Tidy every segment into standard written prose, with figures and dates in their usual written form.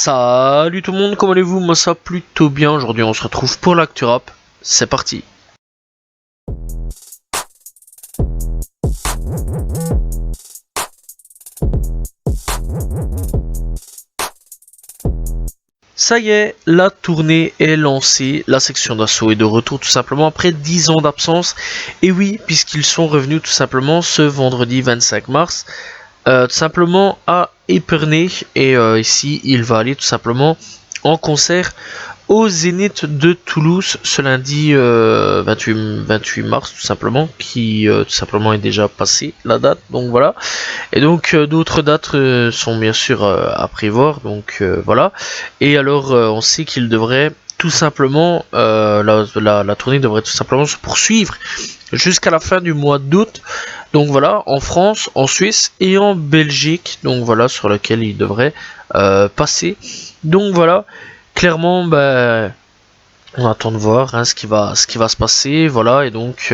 Salut tout le monde, comment allez-vous? Moi ça plutôt bien, aujourd'hui on se retrouve pour l'actu rap, c'est parti. Ça y est, la tournée est lancée, la section d'assaut est de retour tout simplement après 10 ans d'absence. Et oui, puisqu'ils sont revenus tout simplement ce vendredi 25 mars, tout simplement à Épernay. Et ici, il va aller tout simplement en concert au Zénith de Toulouse ce lundi 28 mars tout simplement, qui tout simplement est déjà passé la date, donc voilà. Et donc d'autres dates sont bien sûr à prévoir, donc voilà. Et alors on sait qu'il devrait tout simplement, la tournée devrait tout simplement se poursuivre jusqu'à la fin du mois d'août, donc voilà, en France, en Suisse et en Belgique, donc voilà, sur laquelle il devrait passer, donc voilà. Clairement, bah, on attend de voir ce qui va se passer, voilà, et donc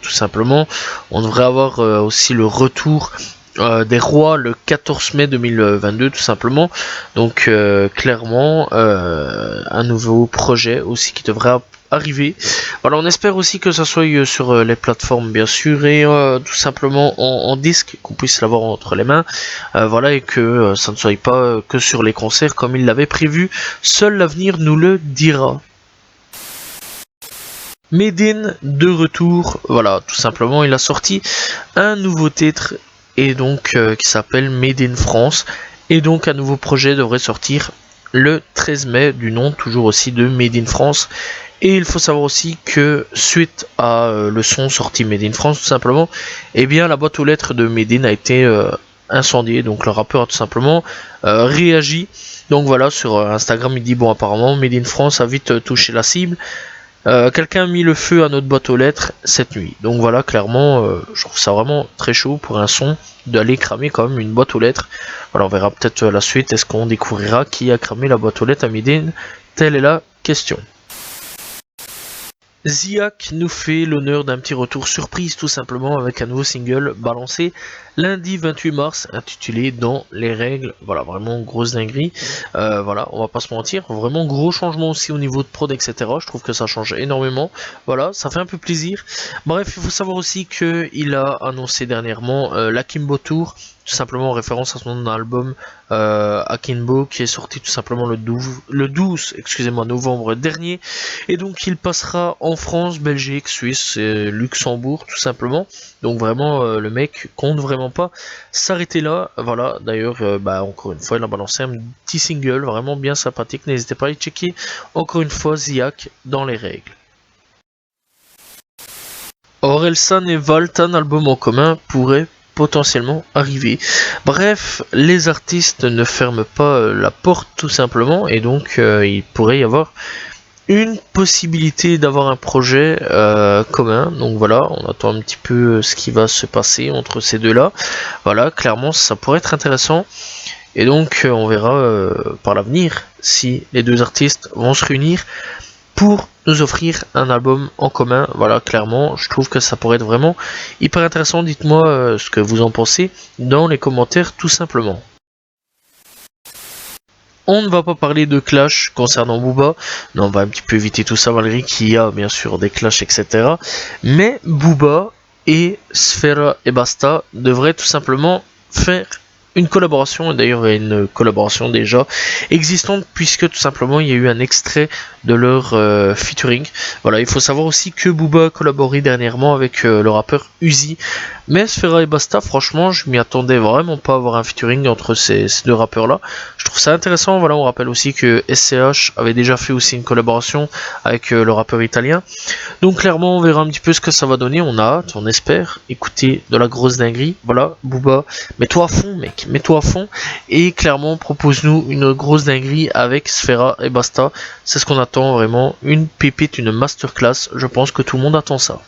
tout simplement, on devrait avoir aussi le retour des rois le 14 mai 2022 tout simplement, donc clairement un nouveau projet aussi qui devrait arriver. Voilà, on espère aussi que ça soit sur les plateformes bien sûr et tout simplement en disque, qu'on puisse l'avoir entre les mains, voilà, et que ça ne soit pas que sur les concerts comme il l'avait prévu. Seul l'avenir nous le dira. Medine de retour, voilà, tout simplement, il a sorti un nouveau titre et donc qui s'appelle Made in France, et donc un nouveau projet devrait sortir le 13 mai du nom toujours aussi de Made in France. Et il faut savoir aussi que suite à le son sorti Made in France tout simplement, eh bien la boîte aux lettres de Medine a été incendiée, donc le rappeur a tout simplement réagi. Donc voilà, sur Instagram il dit bon, apparemment Made in France a vite touché la cible. Quelqu'un a mis le feu à notre boîte aux lettres cette nuit. Donc voilà, clairement, je trouve ça vraiment très chaud pour un son d'aller cramer quand même une boîte aux lettres. Voilà, on verra peut-être la suite. Est-ce qu'on découvrira qui a cramé la boîte aux lettres à Medine? Telle est la question. Ziak nous fait l'honneur d'un petit retour surprise tout simplement avec un nouveau single balancé lundi 28 mars intitulé Dans les règles. Voilà, vraiment grosse dinguerie. Voilà, on va pas se mentir, vraiment gros changement aussi au niveau de prod, etc. Je trouve que ça change énormément. Voilà, ça fait un peu plaisir. Bref, il faut savoir aussi qu'il a annoncé dernièrement l'Akimbo Tour, tout simplement en référence à son album Akimbo, qui est sorti tout simplement le 12 novembre dernier. Et donc il passera en France, Belgique, Suisse, Luxembourg tout simplement. Donc vraiment le mec compte vraiment pas s'arrêter là. Voilà, d'ailleurs encore une fois il a balancé un petit single vraiment bien sympathique. N'hésitez pas à y checker encore une fois Ziak dans les règles. Orelsan et Valtan, album en commun, pourrait potentiellement arriver. Bref, les artistes ne ferment pas la porte tout simplement, et donc il pourrait y avoir une possibilité d'avoir un projet commun. Donc voilà, on attend un petit peu ce qui va se passer entre ces deux-là. Voilà, clairement ça pourrait être intéressant. Et donc on verra par l'avenir si les deux artistes vont se réunir pour nous offrir un album en commun. Voilà, clairement, je trouve que ça pourrait être vraiment hyper intéressant. Dites-moi ce que vous en pensez dans les commentaires tout simplement. On ne va pas parler de clash concernant Booba, non, on va un petit peu éviter tout ça malgré qu'il y a bien sûr des clashs, etc. Mais Booba et Sfera Ebbasta devraient tout simplement faire une collaboration, et d'ailleurs il y a une collaboration déjà existante puisque tout simplement il y a eu un extrait de leur featuring. Voilà, il faut savoir aussi que Booba a collaboré dernièrement avec le rappeur Uzi, mais Sfera Ebbasta, franchement je m'y attendais vraiment pas à avoir un featuring entre ces deux rappeurs là. Je trouve ça intéressant. Voilà, on rappelle aussi que SCH avait déjà fait aussi une collaboration avec le rappeur italien. Donc clairement on verra un petit peu ce que ça va donner, on a hâte, on espère écouter de la grosse dinguerie. Voilà, Booba, mets-toi à fond mec, mets-toi à fond, et clairement propose-nous une grosse dinguerie avec Sfera Ebbasta. C'est ce qu'on attend vraiment, une pépite, une masterclass, je pense que tout le monde attend ça.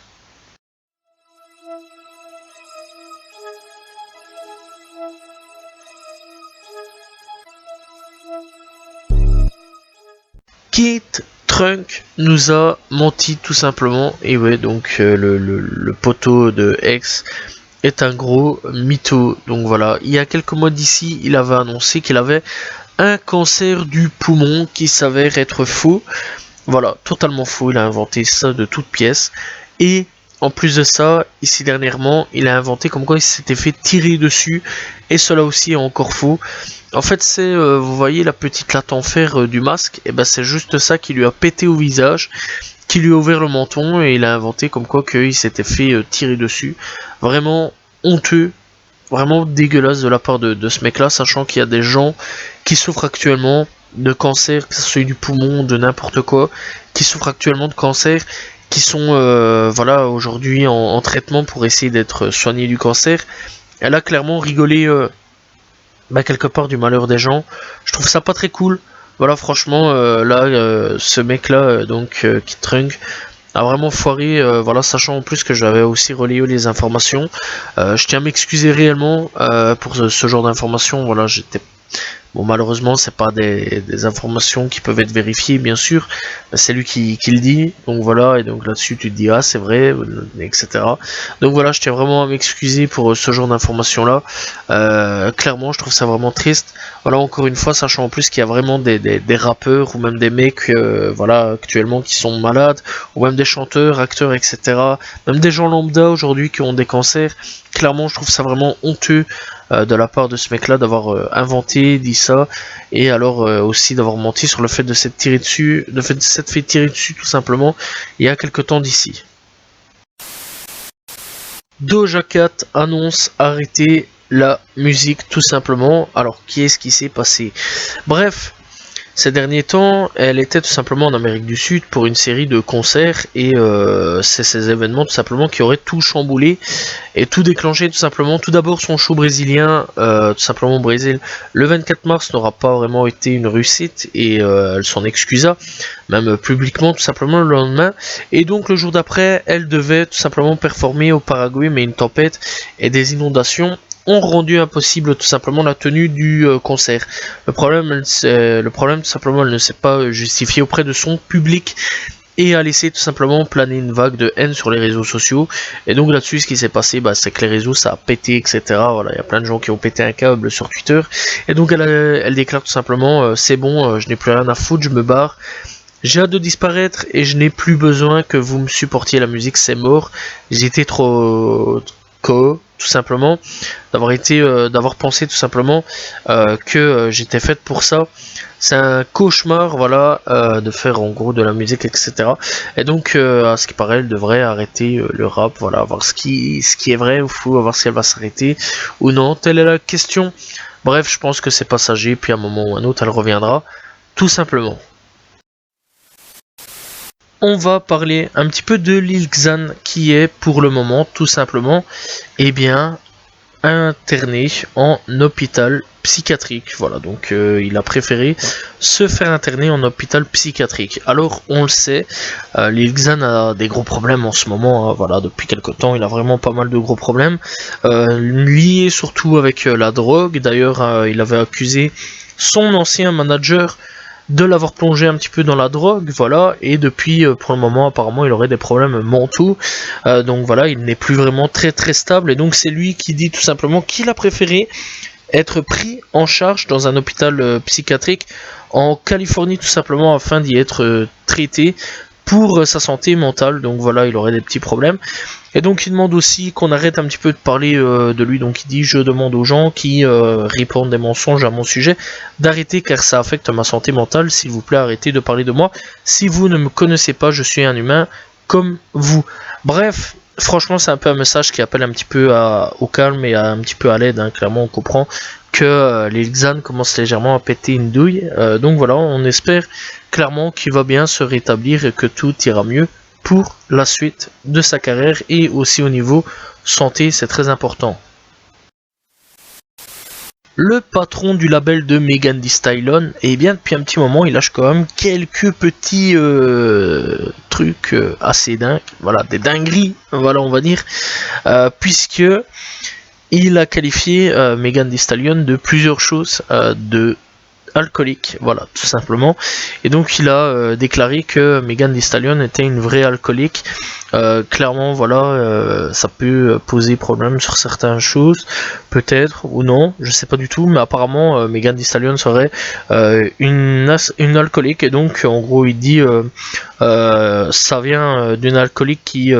Kid Trunk nous a menti tout simplement, et ouais, donc le poteau de X est un gros mytho. Donc voilà, il y a quelques mois d'ici, il avait annoncé qu'il avait un cancer du poumon qui s'avère être faux. Voilà, totalement faux, il a inventé ça de toutes pièces. Et en plus de ça, ici dernièrement, il a inventé comme quoi il s'était fait tirer dessus. Et cela aussi est encore faux. En fait, c'est, vous voyez la petite latte en fer du masque, et ben c'est juste ça qui lui a pété au visage, qui lui a ouvert le menton, et il a inventé comme quoi qu'il s'était fait tirer dessus. Vraiment honteux, vraiment dégueulasse de la part de ce mec là, sachant qu'il y a des gens qui souffrent actuellement de cancer, que ce soit du poumon, de n'importe quoi, qui souffrent actuellement de cancer, qui sont voilà aujourd'hui en traitement pour essayer d'être soignés du cancer. Elle a clairement rigolé quelque part du malheur des gens. Je trouve ça pas très cool. Voilà, franchement, ce mec là, Kid Trunk, a vraiment foiré, voilà, sachant en plus que j'avais aussi relayé les informations. Je tiens à m'excuser réellement pour ce genre d'informations. Voilà, j'étais... Bon, malheureusement, c'est pas des informations qui peuvent être vérifiées, bien sûr. C'est lui qui le dit. Donc voilà, et donc là-dessus, tu te dis, ah, c'est vrai, etc. Donc voilà, je tiens vraiment à m'excuser pour ce genre d'informations-là. Clairement, je trouve ça vraiment triste. Voilà, encore une fois, sachant en plus qu'il y a vraiment des rappeurs ou même des mecs, voilà, actuellement qui sont malades, ou même des chanteurs, acteurs, etc. Même des gens lambda aujourd'hui qui ont des cancers. Clairement, je trouve ça vraiment honteux de la part de ce mec là d'avoir inventé, dit ça, et alors aussi d'avoir menti sur le fait de s'être tiré dessus, de s'être fait tirer dessus tout simplement il y a quelque temps d'ici. Doja Cat annonce arrêter la musique tout simplement. Alors qu'est-ce qui s'est passé? Bref, ces derniers temps, elle était tout simplement en Amérique du Sud pour une série de concerts et c'est ces événements tout simplement qui auraient tout chamboulé et tout déclenché tout simplement. Tout d'abord son show brésilien, tout simplement au Brésil, le 24 mars n'aura pas vraiment été une réussite et elle s'en excusa, même publiquement tout simplement le lendemain. Et donc le jour d'après, elle devait tout simplement performer au Paraguay, mais une tempête et des inondations ont rendu impossible tout simplement la tenue du concert. Le problème tout simplement, elle ne s'est pas justifiée auprès de son public et a laissé tout simplement planer une vague de haine sur les réseaux sociaux. Et donc là-dessus, ce qui s'est passé, c'est que les réseaux, ça a pété, etc. Voilà, il y a plein de gens qui ont pété un câble sur Twitter. Et donc elle déclare tout simplement, c'est bon, je n'ai plus rien à foutre, je me barre. J'ai hâte de disparaître et je n'ai plus besoin que vous me supportiez, la musique c'est mort. J'étais trop tout simplement, d'avoir pensé tout simplement que j'étais faite pour ça. C'est un cauchemar, voilà, de faire en gros de la musique, etc. Et donc, à ce qui paraît, elle devrait arrêter le rap, voilà, voir ce qui est vrai ou faux, voir si elle va s'arrêter ou non. Telle est la question. Bref, je pense que c'est passager, puis à un moment ou à un autre, elle reviendra, tout simplement. On va parler un petit peu de Lil Xan qui est pour le moment tout simplement interné en hôpital psychiatrique. Voilà, donc il a préféré se faire interner en hôpital psychiatrique. Alors on le sait, Lil Xan a des gros problèmes en ce moment, hein, voilà, depuis quelque temps il a vraiment pas mal de gros problèmes, liés surtout avec la drogue. D'ailleurs il avait accusé son ancien manager de l'avoir plongé un petit peu dans la drogue, voilà, et depuis pour le moment apparemment il aurait des problèmes mentaux, donc voilà, il n'est plus vraiment très stable, et donc c'est lui qui dit tout simplement qu'il a préféré être pris en charge dans un hôpital psychiatrique en Californie tout simplement afin d'y être traité pour sa santé mentale. Donc voilà, il aurait des petits problèmes. Et donc il demande aussi qu'on arrête un petit peu de parler de lui. Donc il dit, je demande aux gens qui répondent des mensonges à mon sujet d'arrêter car ça affecte ma santé mentale. S'il vous plaît, arrêtez de parler de moi. Si vous ne me connaissez pas, je suis un humain comme vous. Bref, franchement c'est un peu un message qui appelle un petit peu au calme et un petit peu à l'aide, hein. Clairement on comprend que Lil Xan commence légèrement à péter une douille, donc voilà, on espère clairement qu'il va bien se rétablir et que tout ira mieux pour la suite de sa carrière et aussi au niveau santé, c'est très important. Le patron du label de Megan Thee Stallion, et bien depuis un petit moment, il lâche quand même quelques petits trucs assez dingues, voilà, des dingueries, voilà, on va dire, puisque il a qualifié Megan Thee Stallion de plusieurs choses, de alcoolique, voilà, tout simplement. Et donc il a déclaré que Megan Thee Stallion était une vraie alcoolique, Clairement, voilà, ça peut poser problème sur certaines choses, peut-être ou non, je sais pas du tout, mais apparemment Megan Thee Stallion serait une alcoolique, et donc en gros il dit ça vient d'une alcoolique qui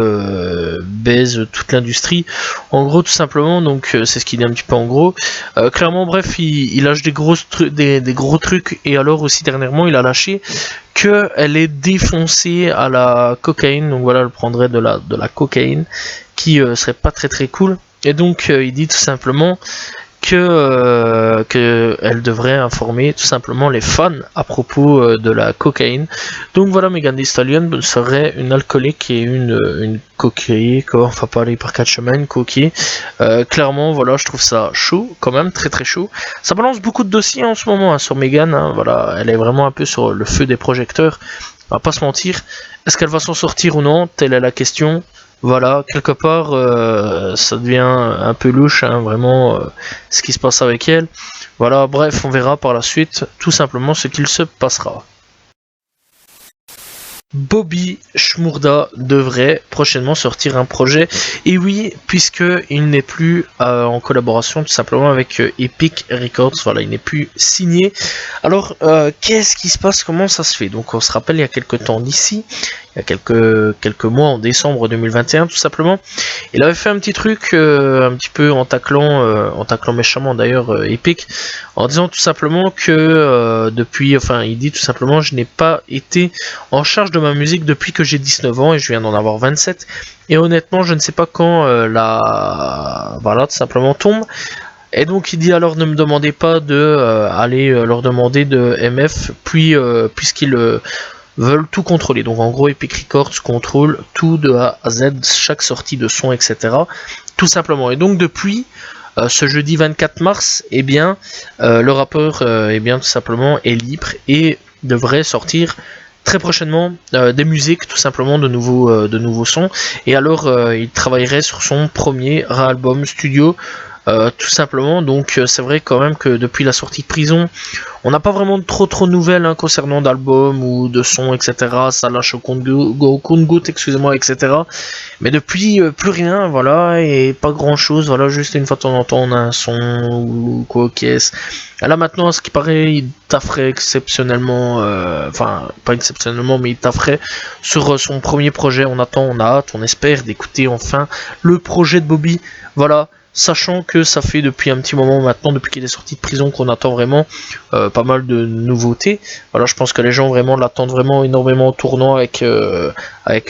baise toute l'industrie, en gros tout simplement, donc c'est ce qu'il dit un petit peu en gros. Clairement, bref, il lâche des gros trucs, et alors aussi dernièrement il a lâché qu'elle est défoncée à la cocaïne, donc voilà, elle prendrait de la cocaïne qui serait pas très cool, et donc il dit tout simplement que elle devrait informer tout simplement les fans à propos de la cocaïne. Donc voilà, Megan Thee Stallion serait une alcoolique et une coquille, quoi, on va parler par quatre chemins, coquille. Clairement, voilà, je trouve ça chaud, quand même, très chaud. Ça balance beaucoup de dossiers en ce moment, hein, sur Megan, hein, voilà, elle est vraiment un peu sur le feu des projecteurs, on va pas se mentir. Est-ce qu'elle va s'en sortir ou non? Telle est la question. Voilà, quelque part, ça devient un peu louche, hein, vraiment, ce qui se passe avec elle. Voilà, bref, on verra par la suite, tout simplement, ce qu'il se passera. Bobby Shmurda devrait prochainement sortir un projet, et oui, puisque il n'est plus en collaboration tout simplement avec Epic Records, voilà, il n'est plus signé. Alors qu'est-ce qui se passe, comment ça se fait? Donc on se rappelle, il y a quelques temps d'ici, il y a quelques mois, en décembre 2021 tout simplement, il avait fait un petit truc un petit peu en taclant méchamment d'ailleurs Epic, en disant tout simplement que depuis, enfin il dit tout simplement, je n'ai pas été en charge de ma musique depuis que j'ai 19 ans et je viens d'en avoir 27, et honnêtement je ne sais pas quand voilà, tout simplement tombe. Et donc il dit, alors ne me demandez pas de aller leur demander de MF, puis puisqu'ils veulent tout contrôler. Donc en gros Epic Records contrôle tout de A à Z, chaque sortie de son, etc. Tout simplement. Et donc depuis ce jeudi 24 mars, eh bien le rappeur eh bien tout simplement est libre et devrait sortir très prochainement des musiques, tout simplement, de nouveaux sons. Et alors il travaillerait sur son premier album studio, tout simplement. Donc c'est vrai quand même que depuis la sortie de prison, on n'a pas vraiment trop de nouvelles, hein, concernant d'albums ou de sons, etc. Ça lâche au compte-gouttes, excusez-moi, etc. Mais depuis plus rien, voilà, et pas grand chose, voilà, juste une fois de temps en temps on a un son ou quoi, caisse. Là maintenant, à ce qui paraît, il tafferait exceptionnellement, enfin pas exceptionnellement, mais il tafferait sur son premier projet. On attend, on a hâte, on espère d'écouter enfin le projet de Bobby, voilà. Sachant que ça fait depuis un petit moment maintenant, depuis qu'il est sorti de prison, qu'on attend vraiment pas mal de nouveautés. Voilà, je pense que les gens vraiment l'attendent vraiment énormément au tournant avec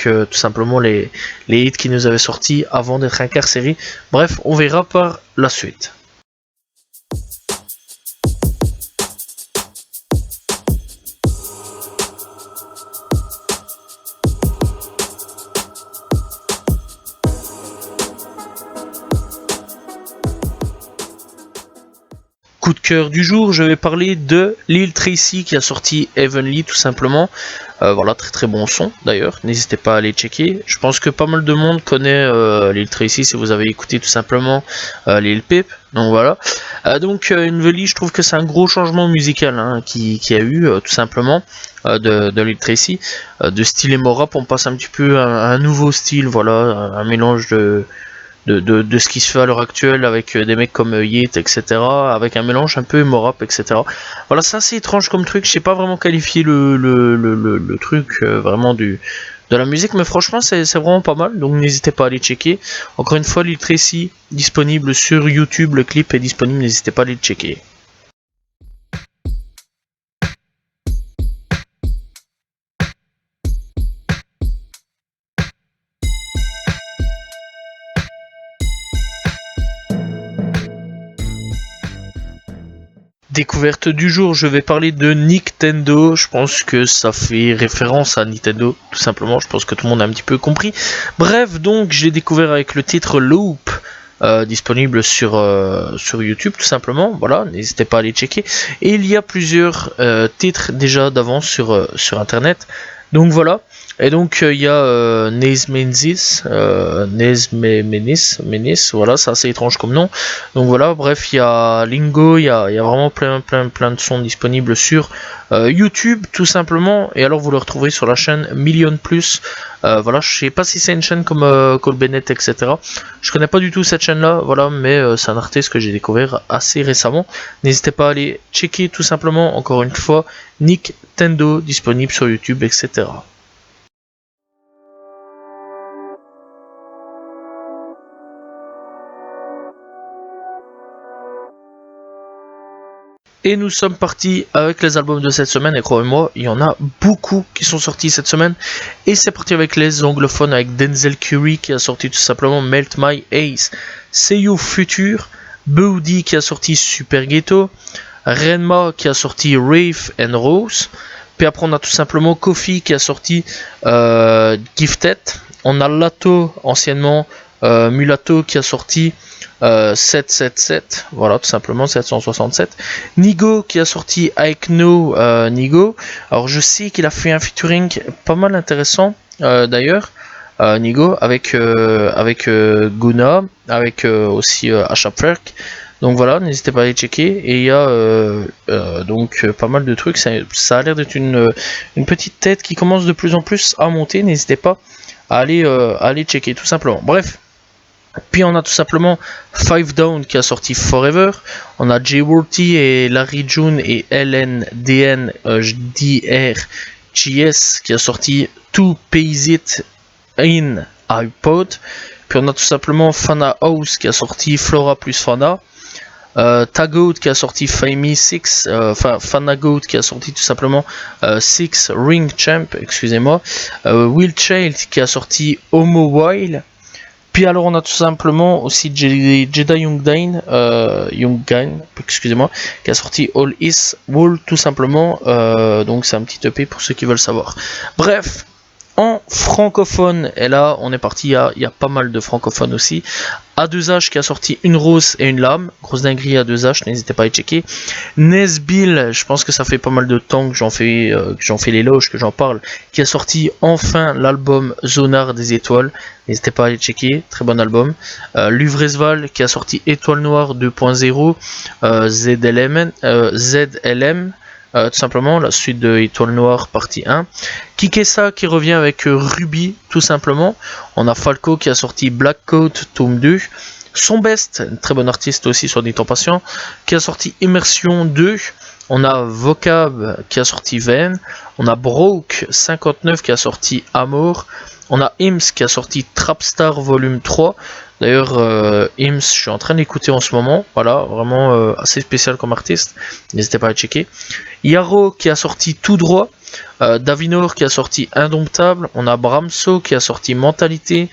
tout simplement les hits qui nous avaient sortis avant d'être incarcérés. Bref, on verra par la suite. Coup de cœur du jour, je vais parler de Lil Tracy qui a sorti Heavenly, tout simplement. Voilà, très bon son d'ailleurs, n'hésitez pas à aller checker. Je pense que pas mal de monde connaît Lil Tracy si vous avez écouté tout simplement Lil Peep. Donc voilà. Donc Heavenly, je trouve que c'est un gros changement musical, hein, qui a eu tout simplement de Lil Tracy. De style emo rap, on passe un petit peu à un nouveau style, voilà, un mélange de ce qui se fait à l'heure actuelle avec des mecs comme Yeet, etc. Avec un mélange un peu emo rap, etc. Voilà, c'est assez étrange comme truc, je sais pas vraiment qualifier le truc vraiment de la musique, mais franchement c'est vraiment pas mal, donc n'hésitez pas à aller checker. Encore une fois, Lil Tracy, disponible sur YouTube, le clip est disponible, n'hésitez pas à aller le checker. Découverte du jour, je vais parler de Nintendo. Je pense que ça fait référence à Nintendo, tout simplement. Je pense que tout le monde a un petit peu compris. Bref, donc je l'ai découvert avec le titre Loop, disponible sur YouTube, tout simplement. Voilà, n'hésitez pas à aller checker. Et il y a plusieurs titres déjà d'avance sur internet. Donc voilà. Et donc il y a Nesmensis, Menis, voilà, c'est assez étrange comme nom. Donc voilà, bref, il y a Lingo, il y a vraiment plein de sons disponibles sur YouTube tout simplement. Et alors vous le retrouverez sur la chaîne Million Plus. Voilà, je sais pas si c'est une chaîne comme Cole Bennett, etc. Je connais pas du tout cette chaîne là, voilà, mais c'est un artiste que j'ai découvert assez récemment. N'hésitez pas à aller checker tout simplement, encore une fois, Nintendo disponible sur YouTube, etc. Et nous sommes partis avec les albums de cette semaine, et croyez-moi, il y en a beaucoup qui sont sortis cette semaine. Et c'est parti avec les anglophones, avec Denzel Curry qui a sorti tout simplement Melt My Ace, Seiyu Future, Boody qui a sorti Super Ghetto, Renma qui a sorti Rave and Rose, puis après on a tout simplement Kofi qui a sorti Gifted, on a Lato, anciennement Mulatto qui a sorti 777, voilà tout simplement 767. Nigo qui a sorti Aikno Nigo. Alors je sais qu'il a fait un featuring pas mal intéressant d'ailleurs. Nigo avec Guna, avec aussi Ashapferk. Donc voilà, n'hésitez pas à aller checker. Et il y a donc pas mal de trucs. Ça a l'air d'être une petite tête qui commence de plus en plus à monter. N'hésitez pas à aller checker tout simplement. Bref. Puis on a tout simplement Five Down qui a sorti Forever. On a Jay Worthy et Larry June et LNDN DRGS qui a sorti To Pays It in iPod. Puis on a tout simplement Fana House qui a sorti Flora plus Fana. Tagoat qui a sorti Fami 6, Fanagoat qui a sorti tout simplement 6 Ring Champ, excusez-moi. Will Child qui a sorti Homo Wild. Puis alors on a tout simplement aussi Jedi Youngdain, excusez-moi, qui a sorti All Is Wall tout simplement. Donc c'est un petit EP pour ceux qui veulent savoir. Bref, en francophone, et là on est parti, il y a pas mal de francophones aussi. A2H qui a sorti Une Rose et Une Lame, grosse dinguerie A2H, n'hésitez pas à y checker. Nesbill, je pense que ça fait pas mal de temps que j'en fais l'éloge, que j'en parle, qui a sorti enfin l'album Zonar des Étoiles, n'hésitez pas à aller checker, très bon album. Luvresval qui a sorti Étoile Noire 2.0, ZLM, tout simplement, la suite de Étoile Noire partie 1. Kikessa qui revient avec Ruby, tout simplement. On a Falco qui a sorti Black Coat tome 2. Son Best, un très bon artiste aussi sur des temps patients, qui a sorti Immersion 2. On a Vocab qui a sorti Ven. On a Broke 59 qui a sorti Amour. On a Ims qui a sorti Trapstar volume 3. D'ailleurs, Ims, je suis en train d'écouter en ce moment. Voilà, vraiment assez spécial comme artiste. N'hésitez pas à checker. Yaro qui a sorti Tout Droit. Davinor qui a sorti Indomptable. On a Bramso qui a sorti Mentalité.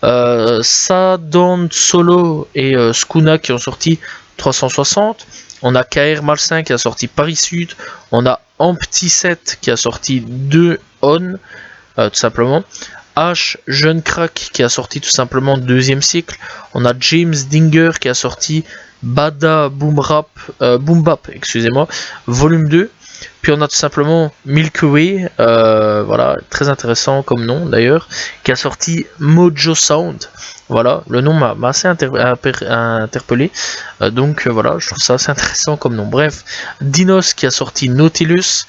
Sadon Solo et Skuna qui ont sorti 360. On a KR Malsain qui a sorti Paris Sud. On a Ampty 7 qui a sorti 2 On, tout simplement. H Jeune Crack qui a sorti tout simplement deuxième cycle. On a James Dinger qui a sorti Bada Boom Bap, excusez-moi, volume 2. Puis on a tout simplement Milky Way, voilà, très intéressant comme nom d'ailleurs, qui a sorti Mojo Sound. Voilà, le nom m'a assez interpellé, donc voilà, je trouve ça assez intéressant comme nom. Bref, Dinos qui a sorti Nautilus,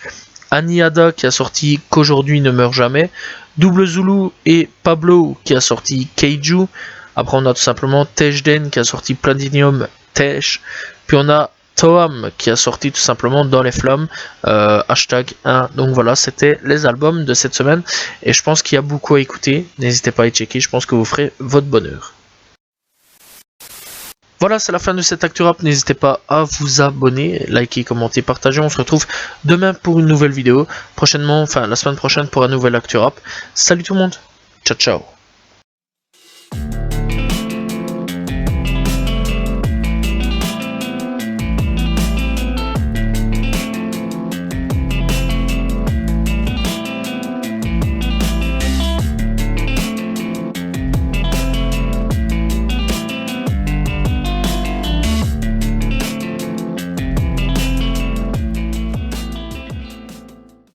Aniada qui a sorti Qu'aujourd'hui ne meurt jamais, Double Zulu et Pablo qui a sorti Keiju. Après on a tout simplement Tejden qui a sorti Platinum Tej. Puis on a Toam qui a sorti tout simplement Dans les Flammes, hashtag 1. Donc voilà, c'était les albums de cette semaine. Et je pense qu'il y a beaucoup à écouter. N'hésitez pas à y checker, je pense que vous ferez votre bonheur. Voilà, c'est la fin de cette Actu Rap. N'hésitez pas à vous abonner, liker, commenter, partager. On se retrouve demain pour une nouvelle vidéo. Prochainement, enfin la semaine prochaine pour un nouvel Actu Rap. Salut tout le monde. Ciao, ciao.